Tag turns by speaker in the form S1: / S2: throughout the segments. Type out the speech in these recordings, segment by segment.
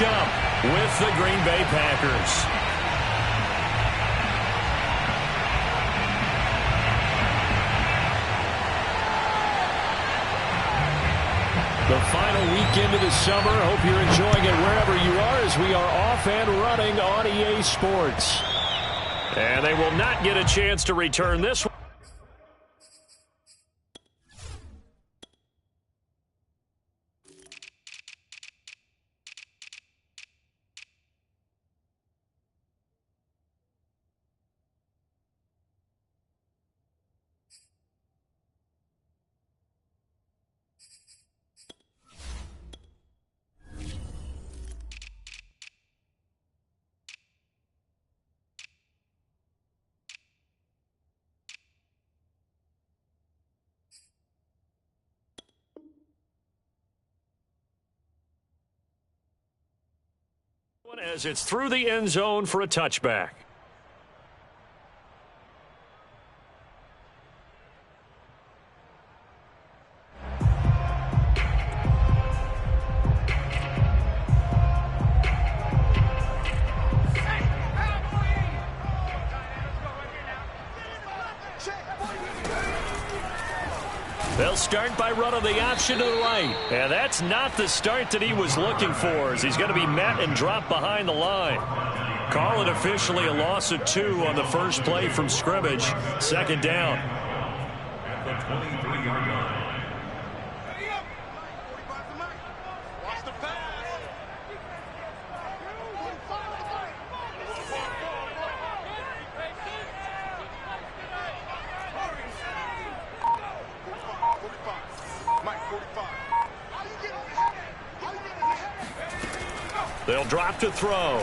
S1: matchup with the Green Bay Packers. The final weekend of the summer. Hope you're enjoying it wherever you are as we are off and running on EA Sports. And they will not get a chance to return this one. As it's through the end zone for a touchback. They'll start by running the option to the right. And that's not the start that he was looking for, as he's going to be met and dropped behind the line. Call it officially a loss of 2 on the first play from scrimmage. Second down.
S2: At the 23-yard line.
S1: They'll drop to throw.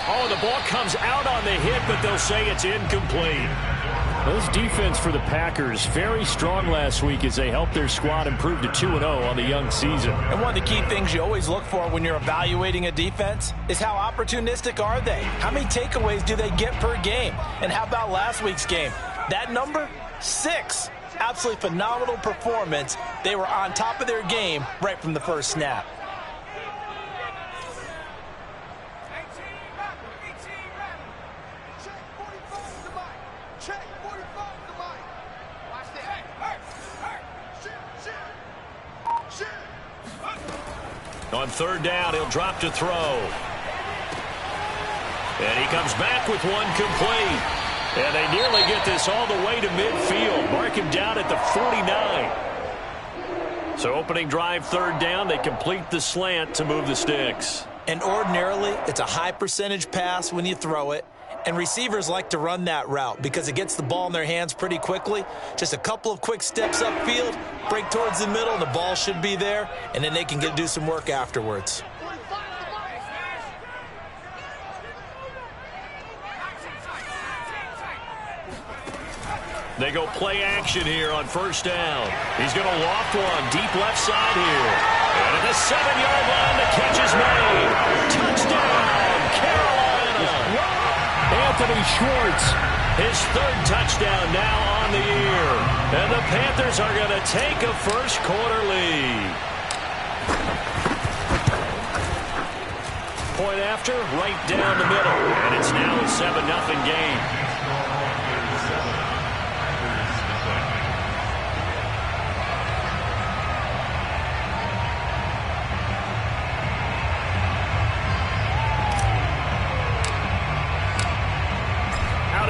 S1: Oh, the ball comes out on the hit, but they'll say it's incomplete. Those defense for the Packers, very strong last week as they helped their squad improve to 2-0 on the young season.
S3: And one of the key things you always look for when you're evaluating a defense is how opportunistic are they? How many takeaways do they get per game? And how about last week's game? That number, 6. Absolutely phenomenal performance. They were on top of their game right from the first snap.
S1: On third down, he'll drop to throw. And he comes back with one complete. And they nearly get this all the way to midfield. Mark him down at the 49. So opening drive, third down, they complete the slant to move the sticks.
S3: And ordinarily, it's a high percentage pass when you throw it. And receivers like to run that route because it gets the ball in their hands pretty quickly. Just a couple of quick steps upfield, break towards the middle, and the ball should be there, and then they can do some work afterwards.
S1: They go play action here on first down. He's going to loft one deep left side here. And at the 7-yard line, the catch is made. Touchdown, Carolina. Anthony Schwartz, his third touchdown now on the year. And the Panthers are going to take a first-quarter lead. Point after, right down the middle. And it's now a 7-0 game.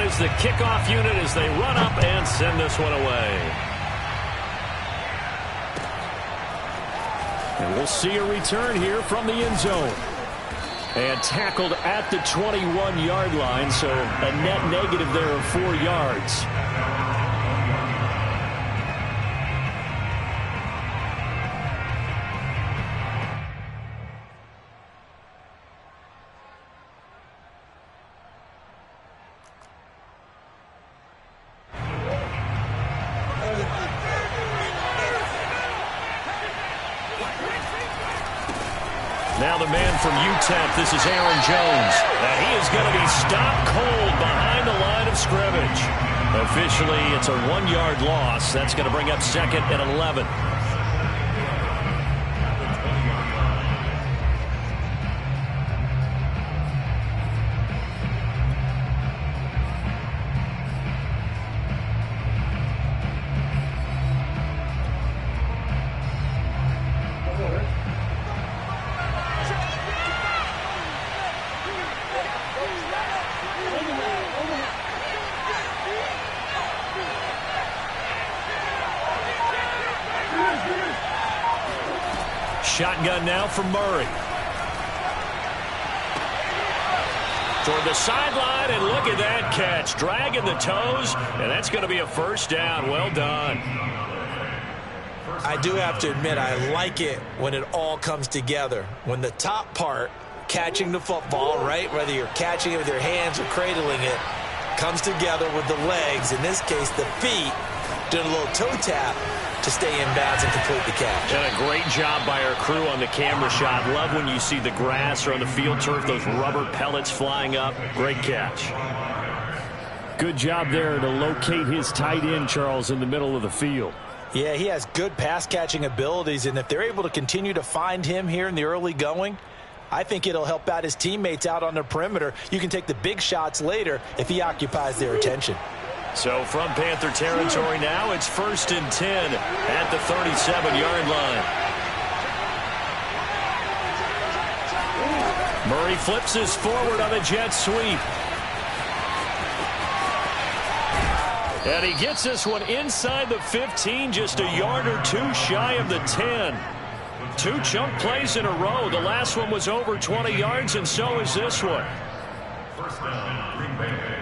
S1: Is the kickoff unit as they run up and send this one away. And we'll see a return here from the end zone. And tackled at the 21-yard line, so a net negative there of 4 yards. Now the man from UTEP, this is Aaron Jones. And he is going to be stopped cold behind the line of scrimmage. Officially, it's a 1-yard loss. That's going to bring up second and 11. Shotgun now for Murray. Toward the sideline, and look at that catch. Dragging the toes, and that's going to be a first down. Well done.
S3: I do have to admit, I like it when it all comes together. When the top part, catching the football, right, whether you're catching it with your hands or cradling it, comes together with the legs, in this case the feet, doing a little toe tap to stay in bounds and complete the catch.
S1: And a great job by our crew on the camera shot. Love when you see the grass or on the field turf, those rubber pellets flying up. Great catch.
S4: Good job there to locate his tight end, Charles, in the middle of the field.
S3: Yeah, he has good pass-catching abilities, and if they're able to continue to find him here in the early going, I think it'll help out his teammates out on the perimeter. You can take the big shots later if he occupies their attention.
S1: So from Panther territory now, it's 1st and 10 at the 37-yard line. Murray flips this forward on a jet sweep. And he gets this one inside the 15, just a yard or two shy of the 10. 2 chunk plays in a row. The last one was over 20 yards, and so is this one.
S2: First down, Green Bay.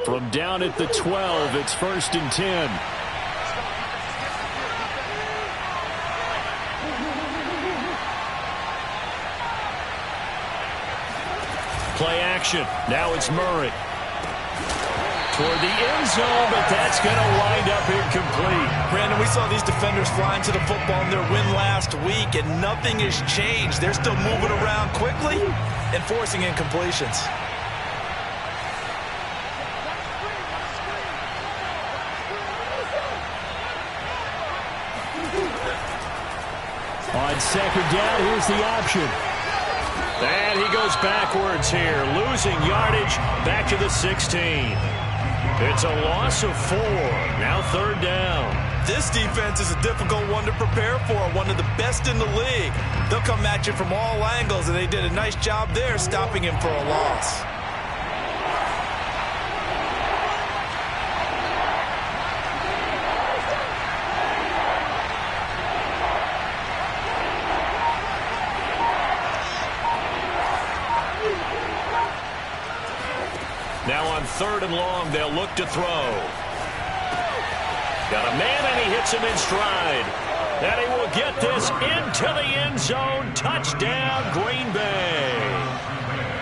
S4: From down at the 12, it's 1st and 10.
S1: Play action. Now it's Murray. Toward the end zone, but that's going to wind up incomplete.
S3: Brandon, we saw these defenders flying to the football in their win last week, and nothing has changed. They're still moving around quickly and forcing incompletions.
S4: On 2nd down, here's the option.
S1: And he goes backwards here, losing yardage back to the 16. It's a loss of 4. Now 3rd down.
S3: This defense is a difficult one to prepare for, one of the best in the league. They'll come at you from all angles, and they did a nice job there stopping him for a loss.
S1: Now on 3rd and long, they'll look to throw. Got a man, and he hits him in stride. And he will get this into the end zone. Touchdown, Green Bay.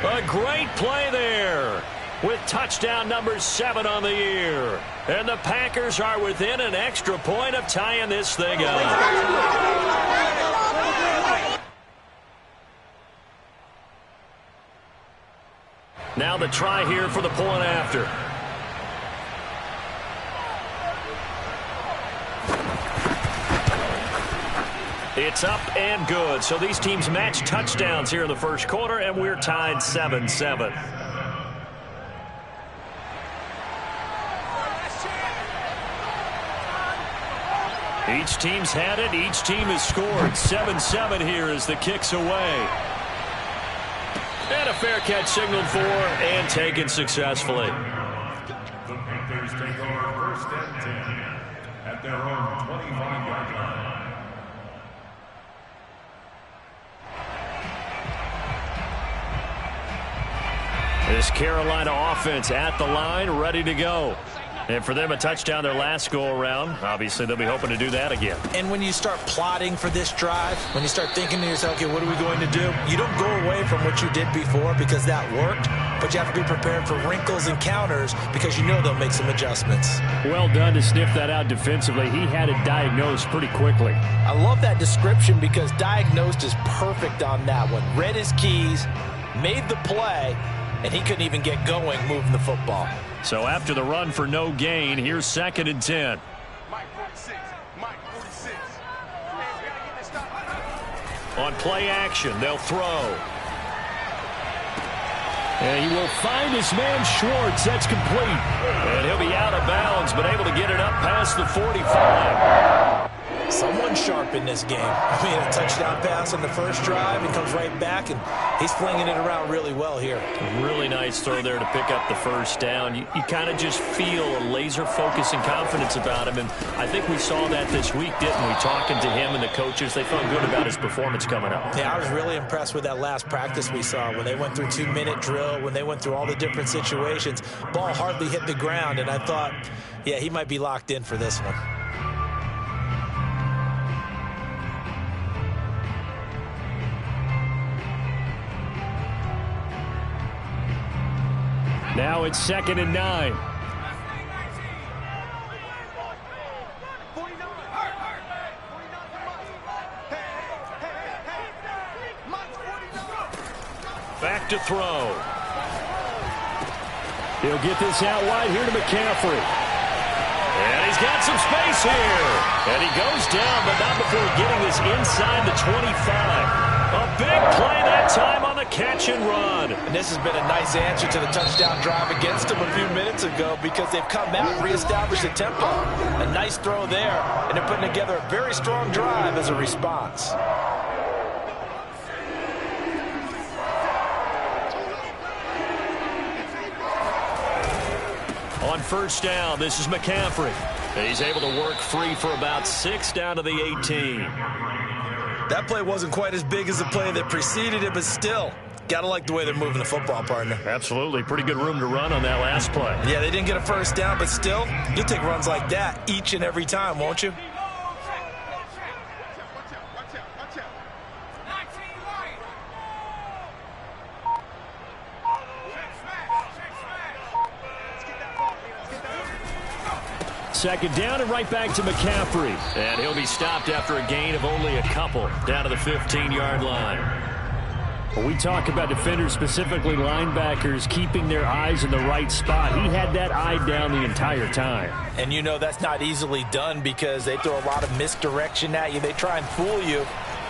S1: A great play there with touchdown number 7 on the year. And the Packers are within an extra point of tying this thing up. Now the try here for the point after. It's up and good. So these teams match touchdowns here in the first quarter, and we're tied 7-7. Each team's had it. Each team has scored. 7-7 here as the kick's away. And a fair catch signaled for and taken successfully.
S2: The Panthers take over 1st and 10 at their own 25-yard line.
S1: This Carolina offense at the line, ready to go. And for them, a touchdown their last go-around. Obviously, they'll be hoping to do that again.
S3: And when you start plotting for this drive, when you start thinking to yourself, okay, what are we going to do? You don't go away from what you did before because that worked, but you have to be prepared for wrinkles and counters because you know they'll make some adjustments.
S4: Well done to sniff that out defensively. He had it diagnosed pretty quickly.
S3: I love that description because diagnosed is perfect on that one. Read his keys, made the play, and he couldn't even get going moving the football.
S1: So after the run for no gain, here's 2nd and 10. On play action, they'll throw.
S4: And he will find his man Schwartz. That's complete.
S1: And he'll be out of bounds, but able to get it up past the 45.
S3: Someone sharp in this game. I mean, a touchdown pass on the first drive. He comes right back, and he's flinging it around really well here.
S1: Really nice throw there to pick up the first down. You kind of just feel a laser focus and confidence about him, and I think we saw that this week, didn't we? Talking to him and the coaches, they felt good about his performance coming up.
S3: Yeah, I was really impressed with that last practice we saw when they went through 2-minute drill, when they went through all the different situations. Ball hardly hit the ground, and I thought, yeah, he might be locked in for this one.
S4: Now it's 2nd and 9.
S1: Back to throw.
S4: He'll get this out wide here to McCaffrey.
S1: And he's got some space here. And he goes down, but not before getting this inside the 25. A big play that time on the catch and run.
S3: And this has been a nice answer to the touchdown drive against them a few minutes ago because they've come out and reestablished the tempo. A nice throw there, and they're putting together a very strong drive as a response.
S1: On first down, this is McCaffrey. He's able to work free for about 6 down to the 18.
S3: That play wasn't quite as big as the play that preceded it, but still, got to like the way they're moving the football, partner.
S1: Absolutely. Pretty good room to run on that last play.
S3: Yeah, they didn't get a first down, but still, you'll take runs like that each and every time, won't you?
S4: Second down and right back to McCaffrey.
S1: And he'll be stopped after a gain of only a couple down to the 15-yard line.
S4: When we talk about defenders, specifically linebackers, keeping their eyes in the right spot, he had that eye down the entire time.
S3: And you know that's not easily done because they throw a lot of misdirection at you. They try and fool you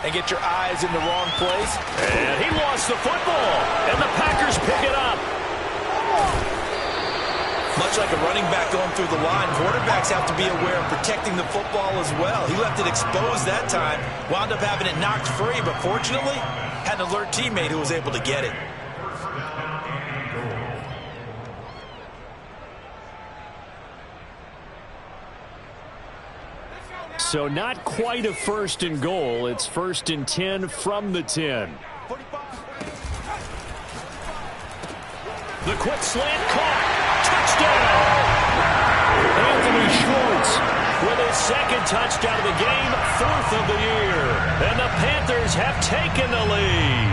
S3: and get your eyes in the wrong place.
S1: And he lost the football, and the Packers pick it up.
S3: Much like a running back going through the line, quarterbacks have to be aware of protecting the football as well. He left it exposed that time, wound up having it knocked free, but fortunately, had an alert teammate who was able to get it.
S4: So not quite a 1st and goal. It's 1st and 10 from the 10.
S1: The quick slant caught. Touchdown!
S4: Anthony Schwartz
S1: With his 2nd touchdown of the game, 4th of the year. And the Panthers have taken the lead.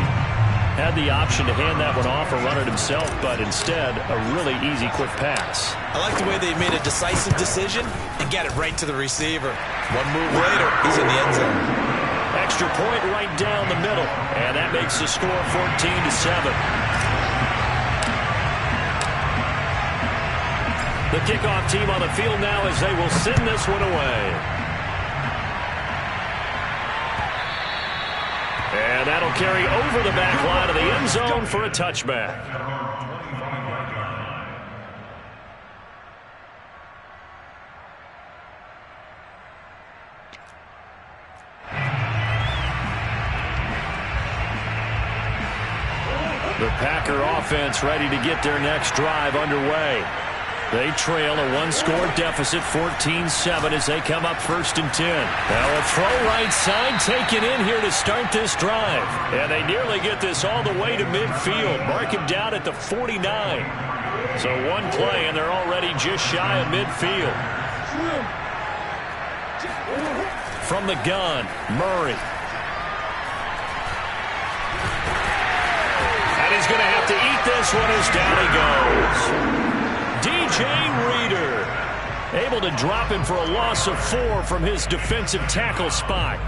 S1: Had the option to hand that one off or run it himself, but instead, a really easy quick pass.
S3: I like the way they made a decisive decision and got it right to the receiver. One move later, he's in the end zone.
S1: Extra point right down the middle. And that makes the score 14-7. The kickoff team on the field now as they will send this one away. And that'll carry over the back line of the end zone for a touchback. The Packer offense ready to get their next drive underway. They trail a 1-score deficit, 14-7, as they come up 1st and 10. Now a throw right side taken in here to start this drive. And they nearly get this all the way to midfield. Mark him down at the 49. So one play, and they're already just shy of midfield. From the gun, Murray. And he's going to have to eat this one as down he goes. DJ Reader able to drop him for a loss of 4 from his defensive tackle spot.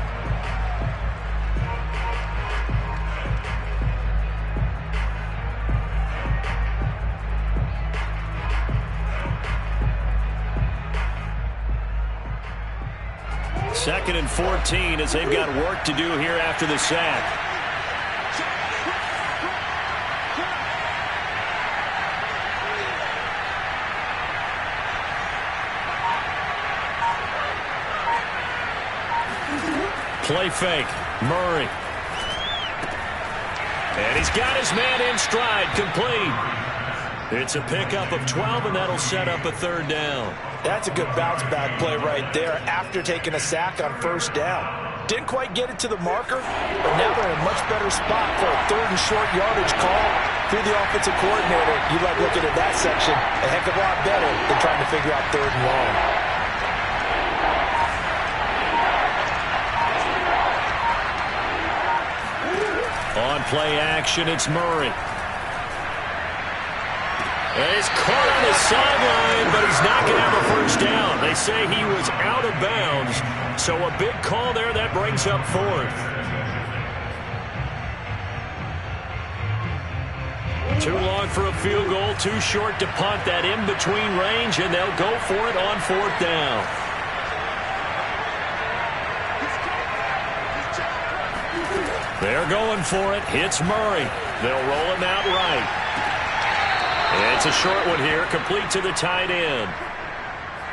S1: Second and 14 as they've got work to do here after the sack. Play fake. Murray. And he's got his man in stride. Complete. It's a pickup of 12, and that'll set up a third down.
S3: That's a good bounce-back play right there after taking a sack on first down. Didn't quite get it to the marker, but now they're in a much better spot for a third and short yardage call. Through the offensive coordinator, you like looking at that section a heck of a lot better than trying to figure out third and long.
S1: On play action, it's Murray. And he's caught on the sideline, but he's not going to have a first down. They say he was out of bounds, so a big call there that brings up fourth. Too long for a field goal, too short to punt. That in-between range, and they'll go for it on fourth down. They're going for it. Hits Murray. They'll roll him out right. It's a short one here, complete to the tight end.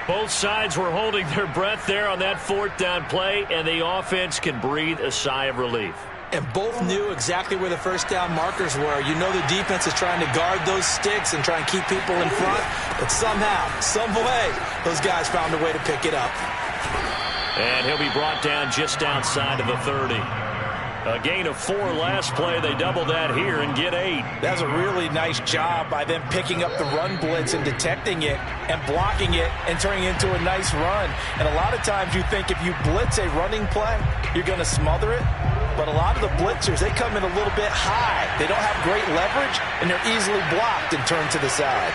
S1: Both sides were holding their breath there on that fourth down play, and the offense can breathe a sigh of relief.
S3: And both knew exactly where the first down markers were. You know the defense is trying to guard those sticks and try and keep people in front, but somehow, some way, those guys found a way to pick it up.
S1: And he'll be brought down just outside of the 30. A gain of 4 last play. They double that here and get 8.
S3: That's a really nice job by them picking up the run blitz and detecting it and blocking it and turning it into a nice run. And a lot of times you think if you blitz a running play, you're going to smother it. But a lot of the blitzers, they come in a little bit high. They don't have great leverage, and they're easily blocked and turned to the side.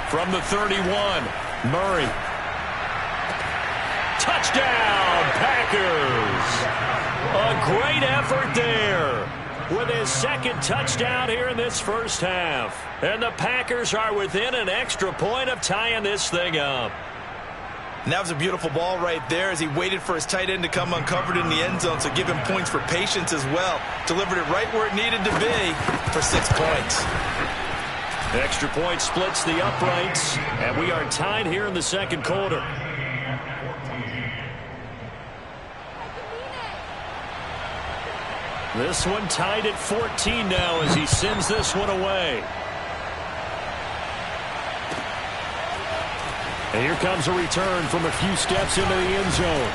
S1: From the 31, Murray. Touchdown, Packers! A great effort there with his second touchdown here in this first half. And the Packers are within an extra point of tying this thing up.
S3: And that was a beautiful ball right there as he waited for his tight end to come uncovered in the end zone, so give him points for patience as well. Delivered it right where it needed to be for 6 points.
S1: Extra point splits the uprights, and we are tied here in the second quarter. This one tied at 14 now as he sends this one away. And here comes a return from a few steps into the end zone.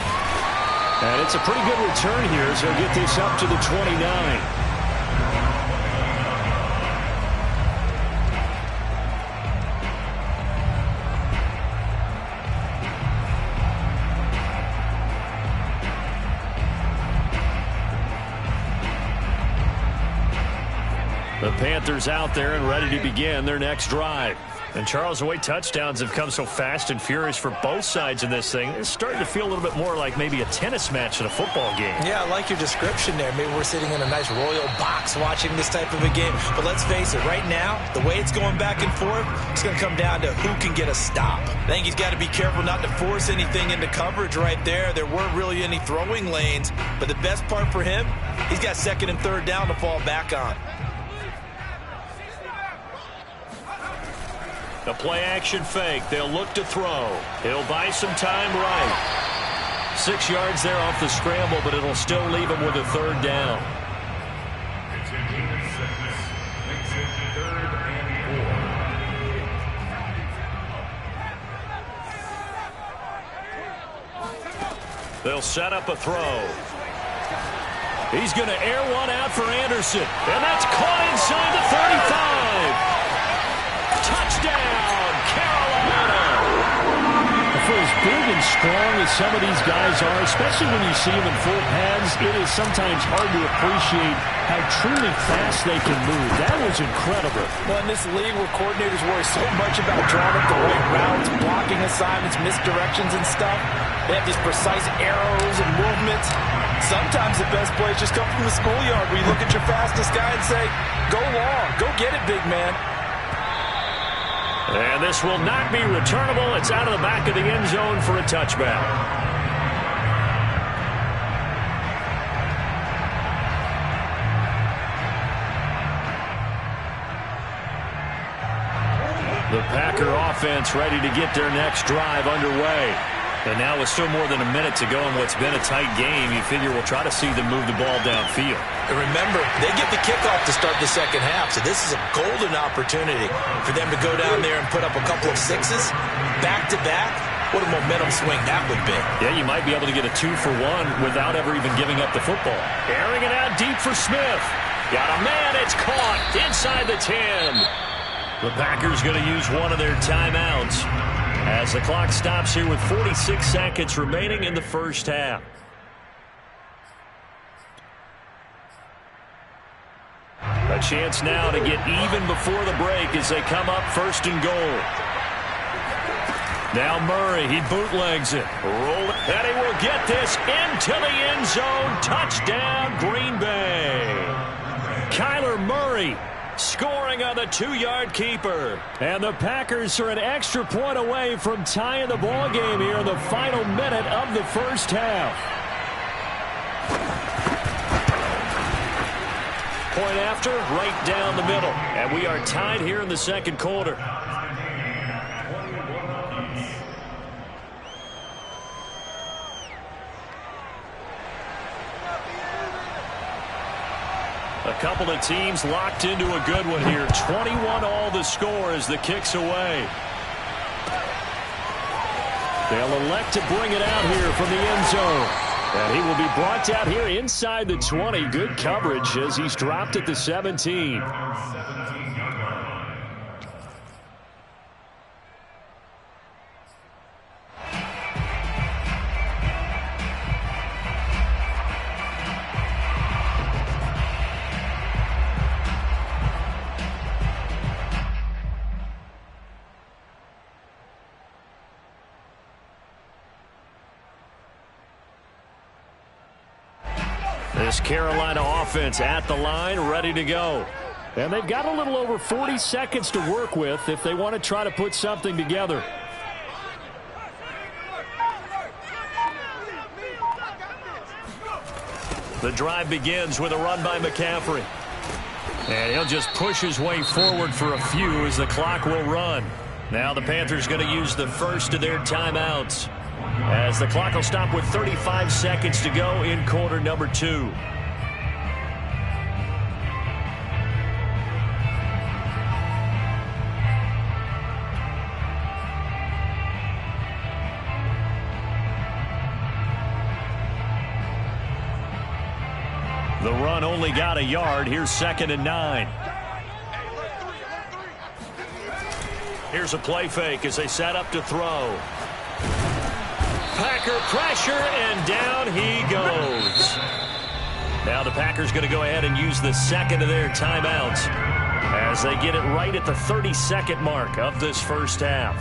S1: And it's a pretty good return here as he'll get this up to the 29. The Panthers out there and ready to begin their next drive. And Charles, the way touchdowns have come so fast and furious for both sides in this thing, it's starting to feel a little bit more like maybe a tennis match in a football game.
S3: Yeah, I like your description there. Maybe we're sitting in a nice royal box watching this type of a game. But let's face it, right now, the way it's going back and forth, it's going to come down to who can get a stop. I think he's got to be careful not to force anything into coverage right there. There weren't really any throwing lanes. But the best part for him, he's got second and third down to fall back on.
S1: A play-action fake. They'll look to throw. He'll buy some time right. 6 yards there off the scramble, but it'll still leave him with a third down. They'll set up a throw. He's going to air one out for Anderson, and that's caught inside the 35. Touchdown, Carolina!
S4: For as big and strong as some of these guys are, especially when you see them in full pads, it is sometimes hard to appreciate how truly fast they can move. That was incredible.
S3: Well, in this league where coordinators worry so much about drawing up the right routes, blocking assignments, misdirections and stuff, they have these precise arrows and movements. Sometimes the best plays just come from the schoolyard where you look at your fastest guy and say, go long, go get it, big man.
S1: And this will not be returnable. It's out of the back of the end zone for a touchback. The Packer offense ready to get their next drive underway. And now with still more than a minute to go in what's been a tight game, you figure we'll try to see them move the ball downfield.
S3: And remember, they get the kickoff to start the second half, so this is a golden opportunity for them to go down there and put up a couple of sixes back-to-back. What a momentum swing that would be.
S1: Yeah, you might be able to get a 2-for-1 without ever even giving up the football. Airing it out deep for Smith. Got a man, it's caught inside the 10. The Packers going to use one of their timeouts as the clock stops here with 46 seconds remaining in the first half. A chance now to get even before the break as they come up first and goal. Now Murray, he bootlegs it. Roll it, and he will get this into the end zone. Touchdown, Green Bay. Kyler Murray scoring on the 2-yard keeper. And the Packers are an extra point away from tying the ball game here in the final minute of the first half. Point after, right down the middle. And we are tied here in the second quarter. A couple of teams locked into a good one here. 21 all the score as the kick's away. They'll elect to bring it out here from the end zone. And he will be brought down here inside the 20. Good coverage as he's dropped at the 17. This Carolina offense at the line, ready to go. And they've got a little over 40 seconds to work with if they want to try to put something together. The drive begins with a run by McCaffrey. And he'll just push his way forward for a few as the clock will run. Now the Panthers going to use the first of their timeouts, as the clock will stop with 35 seconds to go in quarter number 2. The run only got a yard. Here's 2nd and 9. Here's a play fake as they set up to throw. Packer pressure, and down he goes. Now the Packers going to go ahead and use the second of their timeouts as they get it right at the 30-second mark of this first half.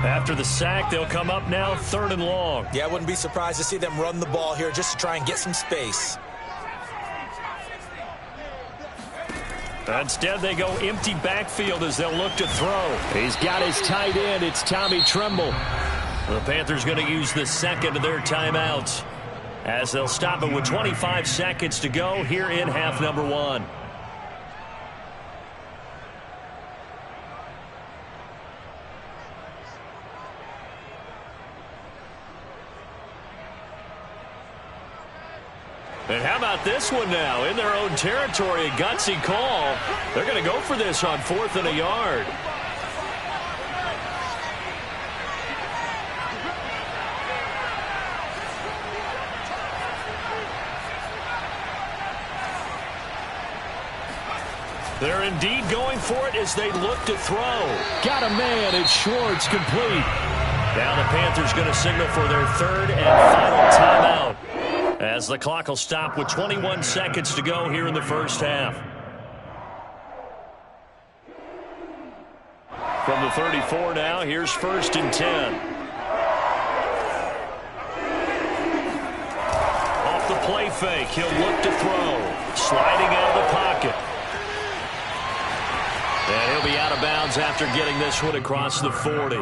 S1: After the sack, they'll come up now 3rd and long.
S3: Yeah, I wouldn't be surprised to see them run the ball here just to try and get some space.
S1: Instead, they go empty backfield as they'll look to throw. He's got his tight end. It's Tommy Tremble. The Panthers going to use the second of their timeouts as they'll stop it with 25 seconds to go here in half number 1. And how about this one now? In their own territory, a gutsy call. They're going to go for this on 4th and a yard. They're indeed going for it as they look to throw. Got a man. It's Schwartz, complete. Now the Panthers going to signal for their 3rd and final timeout, as the clock will stop with 21 seconds to go here in the first half. From the 34 now, here's 1st and 10. Off the play fake, he'll look to throw. Sliding out of the pocket. And he'll be out of bounds after getting this one across the 40.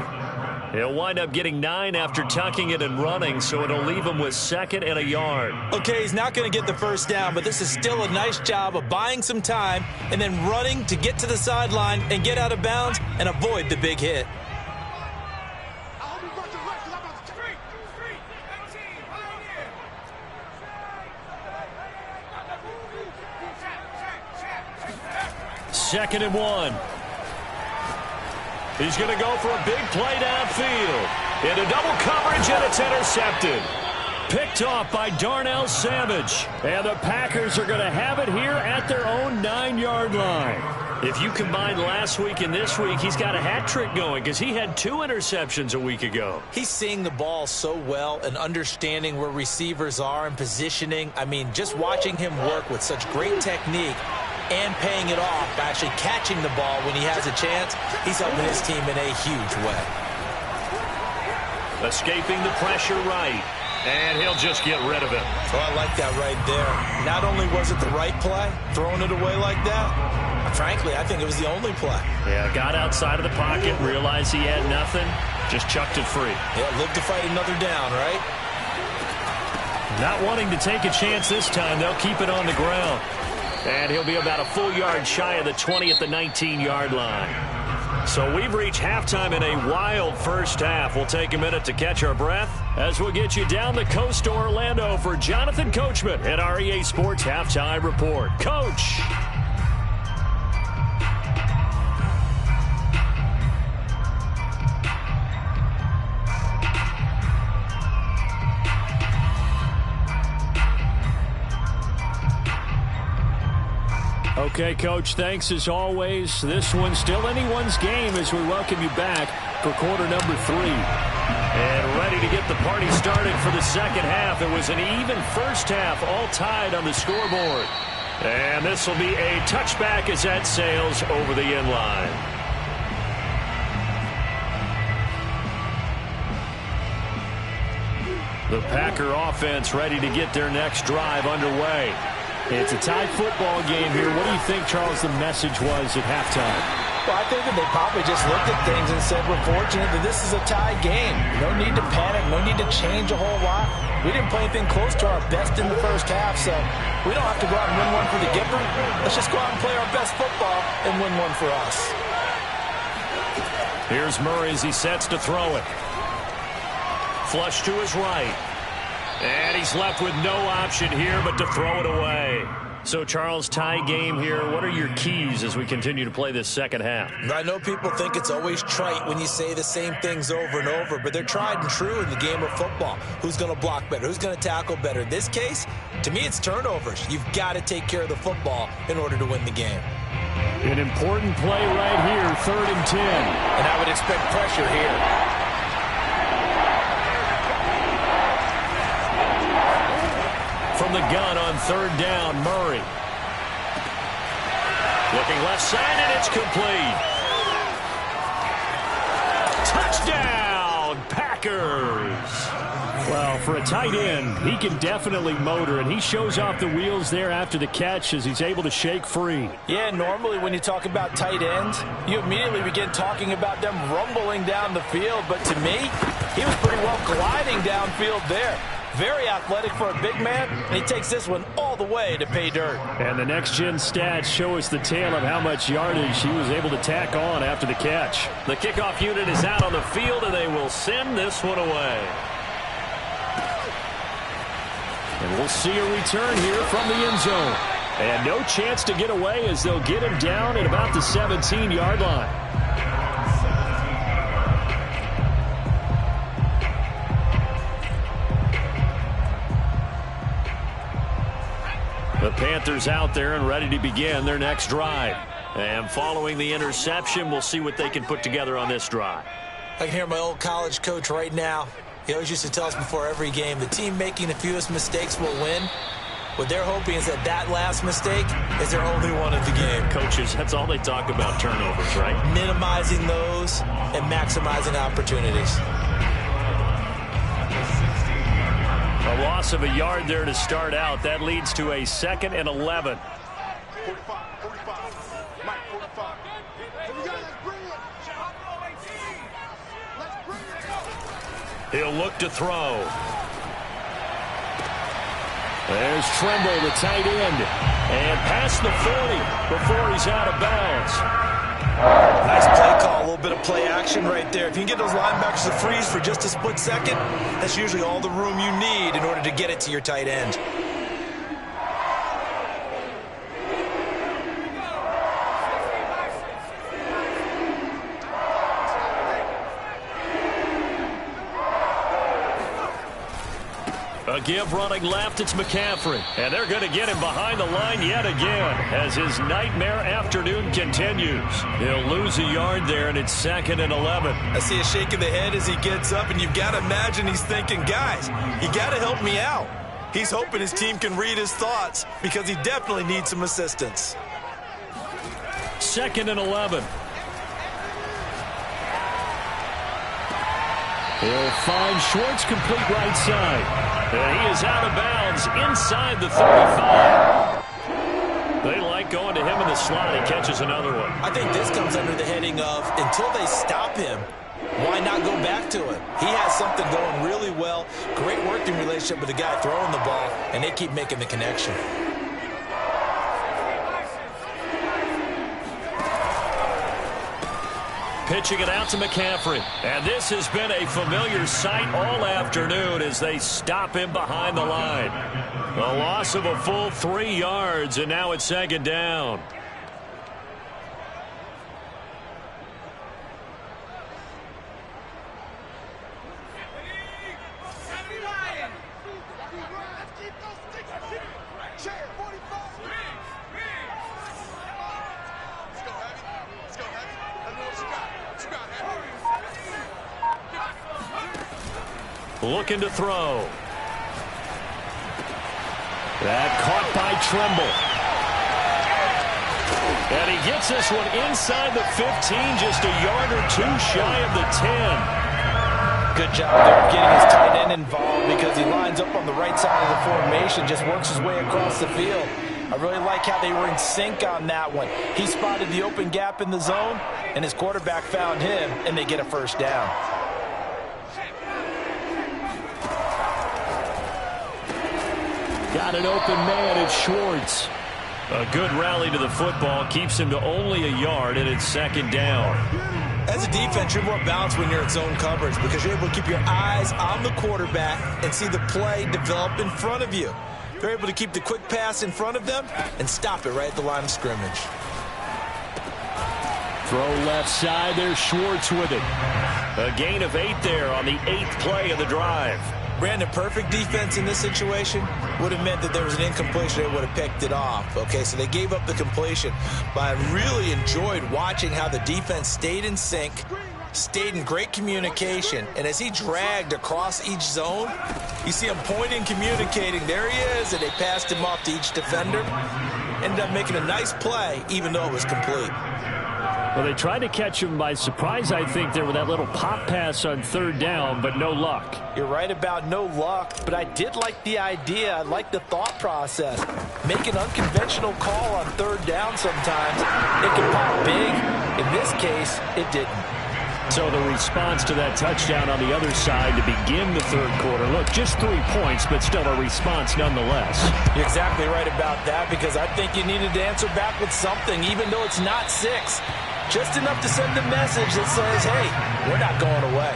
S1: He'll wind up getting 9 after tucking it and running, so it'll leave him with 2nd and a yard.
S3: Okay, he's not going to get the first down, but this is still a nice job of buying some time and then running to get to the sideline and get out of bounds and avoid the big hit.
S1: Second and 1. He's going to go for a big play downfield. Into double coverage, and it's intercepted. Picked off by Darnell Savage. And the Packers are going to have it here at their own 9-yard line. If you combine last week and this week, he's got a hat trick going because he had 2 interceptions a week ago.
S3: He's seeing the ball so well and understanding where receivers are and positioning. I mean, just watching him work with such great technique and paying it off by actually catching the ball when he has a chance, he's helping his team in a huge way.
S1: Escaping the pressure right. And he'll just get rid of it.
S3: Oh, I like that right there. Not only was it the right play, throwing it away like that, frankly, I think it was the only play.
S1: Yeah, got outside of the pocket, realized he had nothing, just chucked it free.
S3: Yeah, live to fight another down, right?
S1: Not wanting to take a chance this time, they'll keep it on the ground. And he'll be about a full yard shy of the 20 at the 19-yard line. So we've reached halftime in a wild first half. We'll take a minute to catch our breath as we'll get you down the coast to Orlando for Jonathan Coachman at our EA Sports Halftime Report. Coach. Okay, Coach, thanks as always. This one's still anyone's game as we welcome you back for quarter number 3. And ready to get the party started for the second half. It was an even first half, all tied on the scoreboard. And this will be a touchback as that sails over the end line. The Packer offense ready to get their next drive underway. It's a tied football game here. What do you think, Charles, the message was at halftime?
S3: Well, I think that they probably just looked at things and said, we're fortunate that this is a tied game. No need to panic. No need to change a whole lot. We didn't play anything close to our best in the first half, so we don't have to go out and win one for the Gipper. Let's just go out and play our best football and win one for us.
S1: Here's Murray as he sets to throw it. Flush to his right. And he's left with no option here but to throw it away. So, Charles, tie game here. What are your keys as we continue to play this second half?
S3: I know people think it's always trite when you say the same things over and over, but they're tried and true in the game of football. Who's going to block better? Who's going to tackle better? In this case, to me, it's turnovers. You've got to take care of the football in order to win the game.
S4: An important play right here, 3rd and 10.
S3: And I would expect pressure here.
S1: From the gun on 3rd down, Murray. Looking left side, and it's complete. Touchdown, Packers.
S4: Well, for a tight end, he can definitely motor, and he shows off the wheels there after the catch as he's able to shake free.
S3: Yeah, normally when you talk about tight ends, you immediately begin talking about them rumbling down the field, but to me, he was pretty well gliding downfield there. Very athletic for a big man, and he takes this one all the way to pay dirt.
S4: And the next-gen stats show us the tale of how much yardage he was able to tack on after the catch.
S1: The kickoff unit is out on the field, and they will send this one away.
S4: And we'll see a return here from the end zone. And no chance to get away as they'll get him down at about the 17-yard line.
S1: The Panthers out there and ready to begin their next drive. And following the interception, we'll see what they can put together on this drive.
S3: I can hear my old college coach right now. He always used to tell us before every game, the team making the fewest mistakes will win. What they're hoping is that that last mistake is their only one of the game.
S1: Coaches, that's all they talk about, turnovers, right?
S3: Minimizing those and maximizing opportunities.
S1: A loss of a yard there to start out. That leads to a 2nd and 11.
S5: 45. Mike, 45. Let's bring it. Let's bring it.
S1: He'll look to throw.
S4: There's Tremble, the tight end. And past the 40 before he's out of bounds.
S3: Nice play call, a little bit of play action right there. If you can get those linebackers to freeze for just a split second, that's usually all the room you need in order to get it to your tight end.
S1: A give running left, it's McCaffrey. And they're going to get him behind the line yet again as his nightmare afternoon continues. He'll lose a yard there, and it's 2nd and 11.
S3: I see a shake of the head as he gets up, and you've got to imagine he's thinking, guys, you got to help me out. He's hoping his team can read his thoughts because he definitely needs some assistance.
S1: 2nd and 11.
S4: He'll find Schwartz complete right side.
S1: And he is out of bounds inside the 35. They like going to him in the slot. He catches another one.
S3: I think this comes under the heading of until they stop him, why not go back to him? He has something going really well. Great working relationship with the guy throwing the ball, and they keep making the connection.
S1: Pitching it out to McCaffrey. And this has been a familiar sight all afternoon as they stop him behind the line. A loss of a full 3 yards, and now it's 2nd down. Looking to throw.
S4: That caught by Tremble.
S1: And he gets this one inside the 15, just a yard or two shy of the 10.
S3: Good job there getting his tight end involved because he lines up on the right side of the formation, just works his way across the field. I really like how they were in sync on that one. He spotted the open gap in the zone, and his quarterback found him, and they get a first down.
S4: Got an open man, it's Schwartz.
S1: A good rally to the football keeps him to only a yard, and it's 2nd down.
S3: As a defense, you're more balanced when you're in zone coverage because you're able to keep your eyes on the quarterback and see the play develop in front of you. They're able to keep the quick pass in front of them and stop it right at the line of scrimmage.
S4: Throw left side, there's Schwartz with it.
S1: A gain of 8 there on the 8th play of the drive.
S3: Brandon, perfect defense in this situation would have meant that there was an incompletion. They would have picked it off. Okay, so they gave up the completion. But I really enjoyed watching how the defense stayed in sync, stayed in great communication, and as he dragged across each zone, you see him pointing, communicating. There he is, and they passed him off to each defender. Ended up making a nice play, even though it was complete.
S4: Well, they tried to catch him by surprise, I think, there with that little pop pass on 3rd down, but no luck.
S3: You're right about no luck, but I did like the idea. I like the thought process. Make an unconventional call on 3rd down sometimes. It can pop big. In this case, it didn't.
S4: So the response to that touchdown on the other side to begin the 3rd quarter. Look, just 3 points, but still a response nonetheless.
S3: You're exactly right about that because I think you needed to answer back with something, even though it's not 6. Just enough to send a message that says, hey, we're not going away.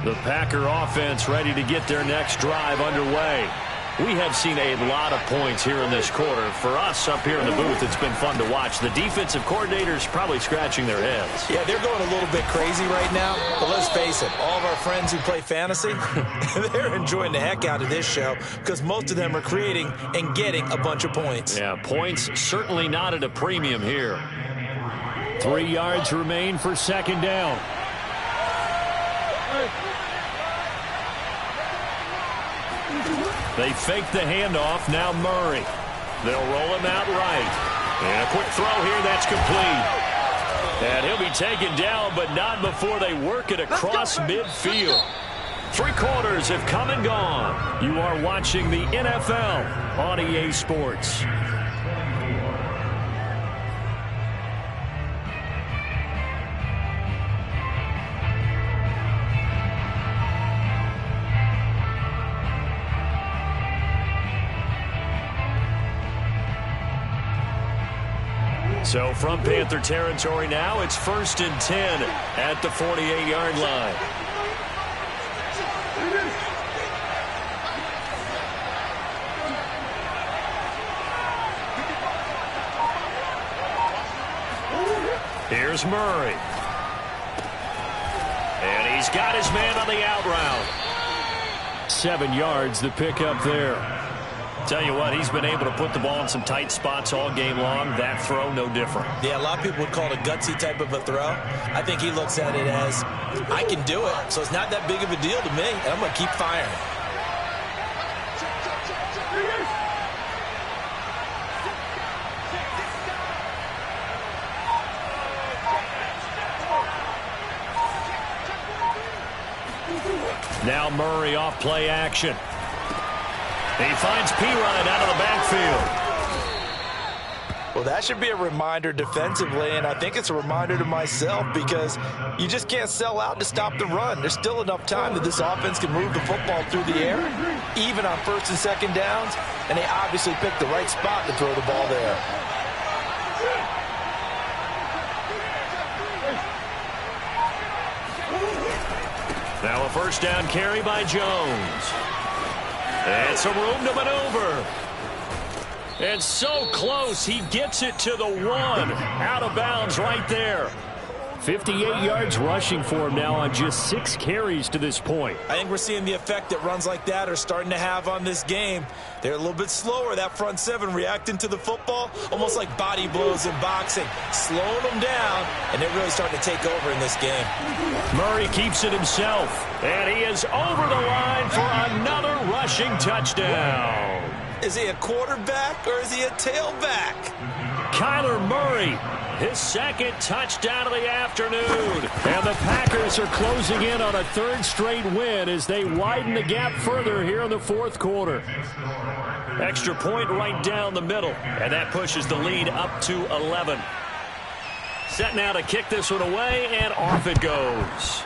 S1: The Packer offense ready to get their next drive underway. We have seen a lot of points here in this quarter. For us up here in the booth, it's been fun to watch. The defensive coordinators probably scratching their heads.
S3: Yeah, they're going a little bit crazy right now. But let's face it, all of our friends who play fantasy, they're enjoying the heck out of this show because most of them are creating and getting a bunch of points.
S1: Yeah, points certainly not at a premium here.
S4: 3 yards remain for 2nd down.
S1: They fake the handoff. Now Murray. They'll roll him out right. And a quick throw here. That's complete. And he'll be taken down, but not before they work it across midfield. 3 quarters have come and gone. You are watching the NFL on EA Sports. So from Panther territory now, it's 1st and 10 at the 48-yard line. Here's Murray. And he's got his man on the out route. 7 yards, the pickup there. Tell you what, he's been able to put the ball in some tight spots all game long. That throw, no different.
S3: Yeah, a lot of people would call it a gutsy type of a throw. I think he looks at it as, I can do it, so it's not that big of a deal to me, and I'm going to keep firing.
S1: Now Murray off play action. He finds Pirine out of the backfield.
S3: Well, that should be a reminder defensively, and I think it's a reminder to myself because you just can't sell out to stop the run. There's still enough time that this offense can move the football through the air, even on 1st and 2nd downs, and they obviously picked the right spot to throw the ball there.
S1: Now a 1st down carry by Jones. And some room to maneuver. And so close, he gets it to the 1. Out of bounds right there. 58 yards rushing for him now on just 6 carries to this point.
S3: I think we're seeing the effect that runs like that are starting to have on this game. They're a little bit slower, that front 7 reacting to the football, almost like body blows in boxing, slowing them down, and they're really starting to take over in this game.
S1: Murray keeps it himself, and he is over the line for another rushing touchdown.
S3: Is he a quarterback or is he a tailback?
S1: Kyler Murray, his 2nd touchdown of the afternoon. And the Packers are closing in on a 3rd straight win as they widen the gap further here in the 4th quarter. Extra point right down the middle, and that pushes the lead up to 11. Set now to kick this one away, and off it goes.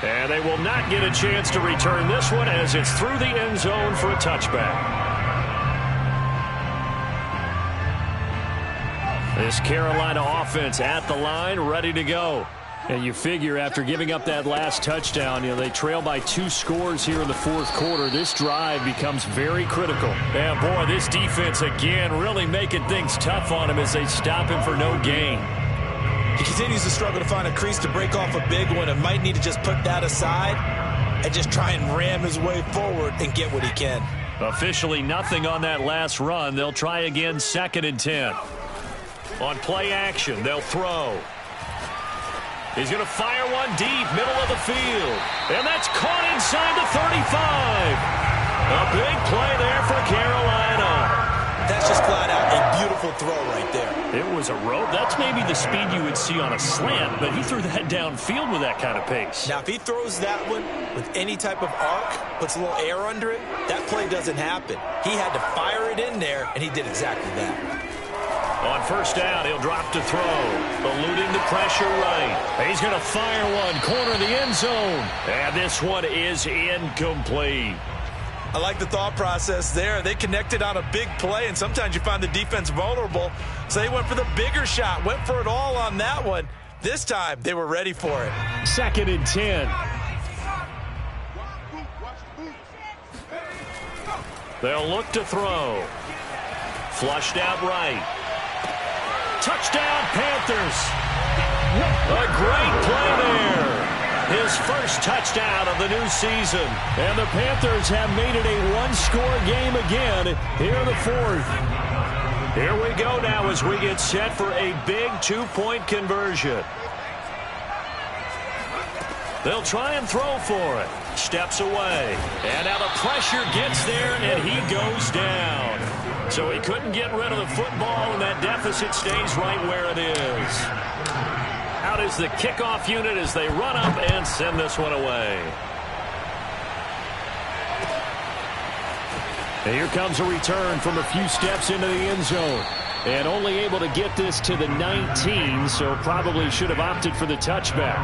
S1: And they will not get a chance to return this one as it's through the end zone for a touchback. This Carolina offense at the line, ready to go. And you figure after giving up that last touchdown, they trail by 2 scores here in the 4th quarter. This drive becomes very critical. And boy, this defense again really making things tough on him as they stop him for no gain.
S3: He continues to struggle to find a crease to break off a big one and might need to just put that aside and just try and ram his way forward and get what he can.
S1: Officially nothing on that last run. They'll try again 2nd and 10. On play action, they'll throw. He's going to fire one deep, middle of the field. And that's caught inside the 35. A big play there for Carolina.
S3: That's just flat out a beautiful throw right there.
S1: It was a rope. That's maybe the speed you would see on a slant, but he threw that downfield with that kind of pace.
S3: Now, if he throws that one with any type of arc, puts a little air under it, that play doesn't happen. He had to fire it in there, and he did exactly that.
S1: On 1st down, he'll drop to throw, eluding the pressure right. He's going to fire one, corner of the end zone, and this one is incomplete.
S3: I like the thought process there. They connected on a big play, and sometimes you find the defense vulnerable. So they went for the bigger shot, went for it all on that one. This time, they were ready for it.
S1: 2nd and 10. They'll look to throw. Flushed out right. Touchdown, Panthers. A great play there. His 1st touchdown of the new season. And the Panthers have made it a 1-score game again here in the 4th. Here we go now as we get set for a big 2-point conversion. They'll try and throw for it. Steps away. And now the pressure gets there, and he goes down. So he couldn't get rid of the football, and that deficit stays right where it is. Out is the kickoff unit as they run up and send this one away.
S4: And here comes a return from a few steps into the end zone. And only able to get this to the 19, so probably should have opted for the touchback.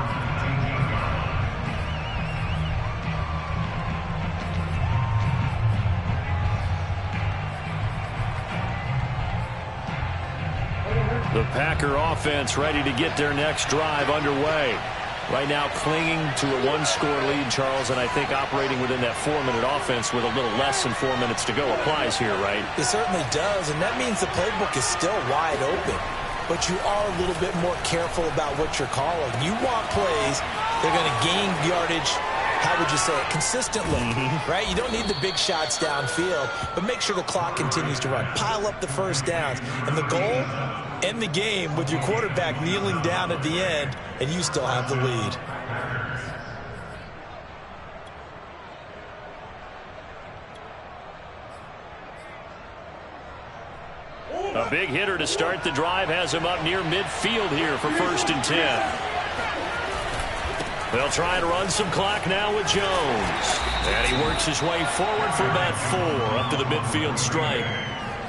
S4: The Packer offense ready to get their next drive underway. Right now clinging to a one-score lead, Charles, and I think operating within that 4-minute offense with a little less than 4 minutes to go applies here, right?
S3: It certainly does, and that means the playbook is still wide open. But you are a little bit more careful about what you're calling. You want plays, they're going to gain yardage, how would you say it, consistently, right? You don't need the big shots downfield, but make sure the clock continues to run. Pile up the first downs. And the goal, end the game with your quarterback kneeling down at the end, and you still have the lead.
S1: A big hitter to start the drive has him up near midfield here for 1st and 10. They'll try and run some clock now with Jones. And he works his way forward for about 4 up to the midfield stripe.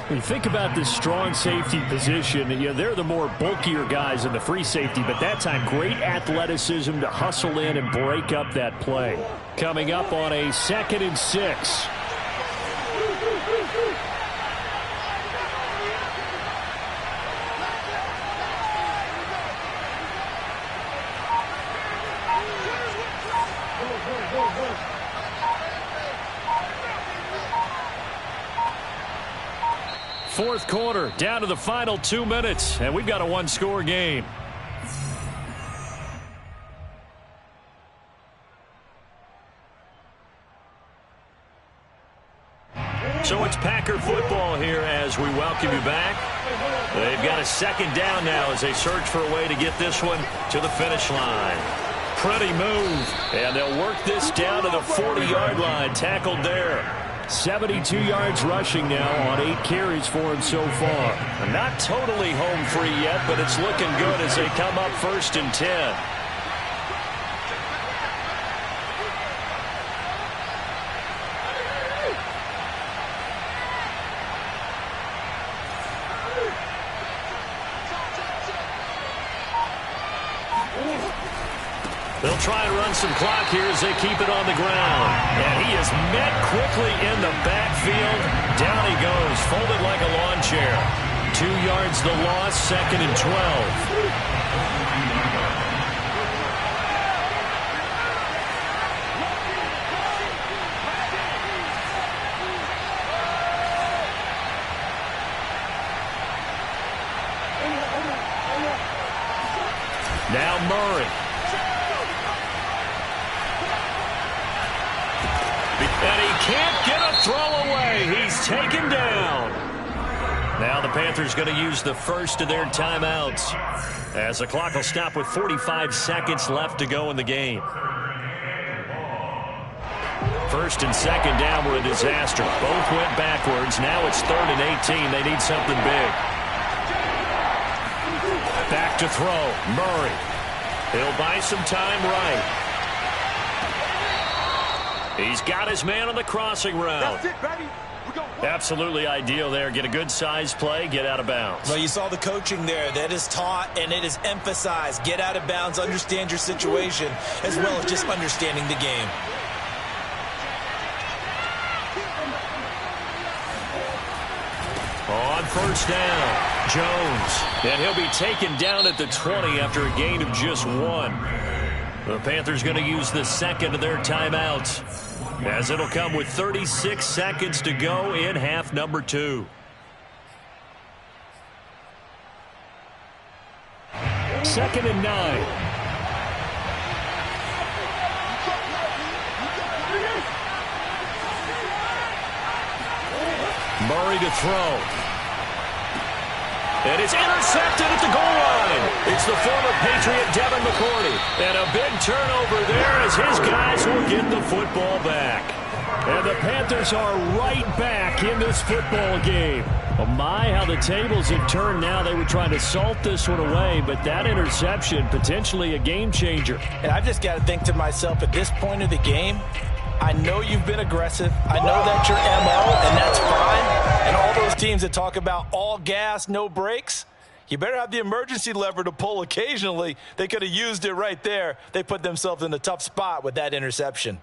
S4: When you think about this strong safety position, they're the more bulkier guys in the free safety, but that time great athleticism to hustle in and break up that play. Coming up on a 2nd and 6. Fourth quarter, down to the final 2 minutes, and we've got a one-score game.
S1: So it's Packer football here as we welcome you back. They've got a 2nd down now as they search for a way to get this one to the finish line. Pretty move, and they'll work this down to the 40-yard line, tackled there.
S4: 72 yards rushing now on 8 carries for him so far.
S1: Not totally home free yet, but it's looking good as they come up 1st and 10. They'll try and run some clock here as they keep it on the ground. And he is met quickly in the backfield. Down he goes, folded like a lawn chair. 2 yards the loss, 2nd and 12. Now Murray. And he can't get a throw away. He's taken down. Now the Panthers going to use the first of their timeouts as the clock will stop with 45 seconds left to go in the game. 1st and 2nd down were a disaster. Both went backwards. Now it's 3rd and 18. They need something big. Back to throw. Murray. He'll buy some time right. He's got his man on the crossing route.
S5: That's it, baby.
S1: Absolutely ideal there. Get a good size play, get out of bounds.
S3: Well, you saw the coaching there. That is taught and it is emphasized. Get out of bounds, understand your situation, as well as just understanding the game.
S1: On 1st down, Jones. And he'll be taken down at the 20 after a gain of just 1. The Panthers going to use the 2nd of their timeouts, as it'll come with 36 seconds to go in half number 2.
S4: Second and 9.
S1: Murray to throw. And it's intercepted at the goal line. It's the former Patriot Devin McCourty. And a big turnover there as his guys will get the football back.
S4: And the Panthers are right back in this football game. Oh my, how the tables have turned now. They were trying to salt this one away, but that interception, potentially a game changer.
S3: And I've just got to think to myself, at this point of the game, I know you've been aggressive. I know that's your MO, and that's fine. And all those teams that talk about all gas, no brakes, you better have the emergency lever to pull occasionally. They could have used it right there. They put themselves in a tough spot with that interception.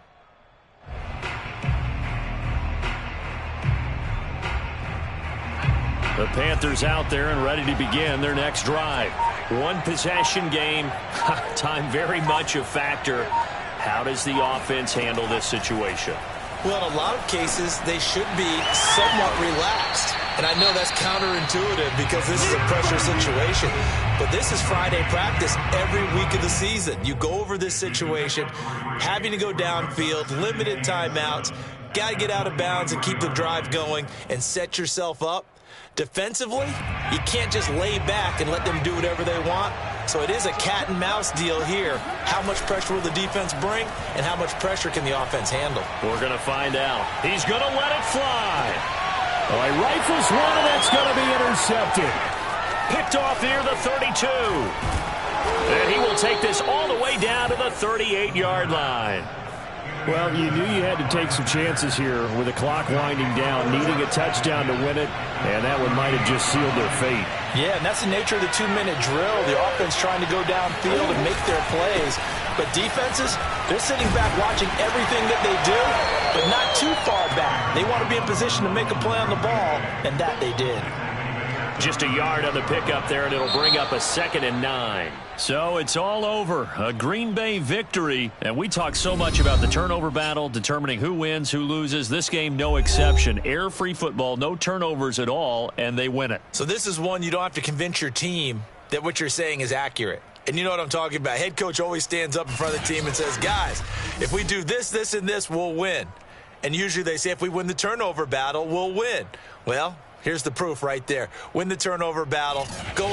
S1: The Panthers out there and ready to begin their next drive. One possession game. Time very much a factor. How does the offense handle this situation?
S3: Well, in a lot of cases, they should be somewhat relaxed. And I know that's counterintuitive because this is a pressure situation. But this is Friday practice every week of the season. You go over this situation, having to go downfield, limited timeouts, got to get out of bounds and keep the drive going and set yourself up. Defensively, you can't just lay back and let them do whatever they want. So it is a cat and mouse deal here. How much pressure will the defense bring, and how much pressure can the offense handle?
S1: We're going to find out. He's going to let it fly.
S4: Oh, he rifles one, and that's going to be intercepted.
S1: Picked off near the 32. And he will take this all the way down to the 38-yard line.
S4: Well, you knew you had to take some chances here with the clock winding down, needing a touchdown to win it, and that one might have just sealed their fate.
S3: Yeah, and that's the nature of the 2-minute drill. The offense trying to go downfield and make their plays. But defenses, they're sitting back watching everything that they do, but not too far back. They want to be in position to make a play on the ball, and that they did.
S1: Just a yard on the pickup there, and it'll bring up a 2nd and 9.
S4: So it's all over. A Green Bay victory. And we talk so much about the turnover battle, determining who wins, who loses. This game, no exception. Air-free football, no turnovers at all, and they win it.
S3: So this is one you don't have to convince your team that what you're saying is accurate. And you know what I'm talking about. Head coach always stands up in front of the team and says, guys, if we do this, this, and this, we'll win. And usually they say if we win the turnover battle, we'll win. Well, here's the proof right there. Win the turnover battle. Go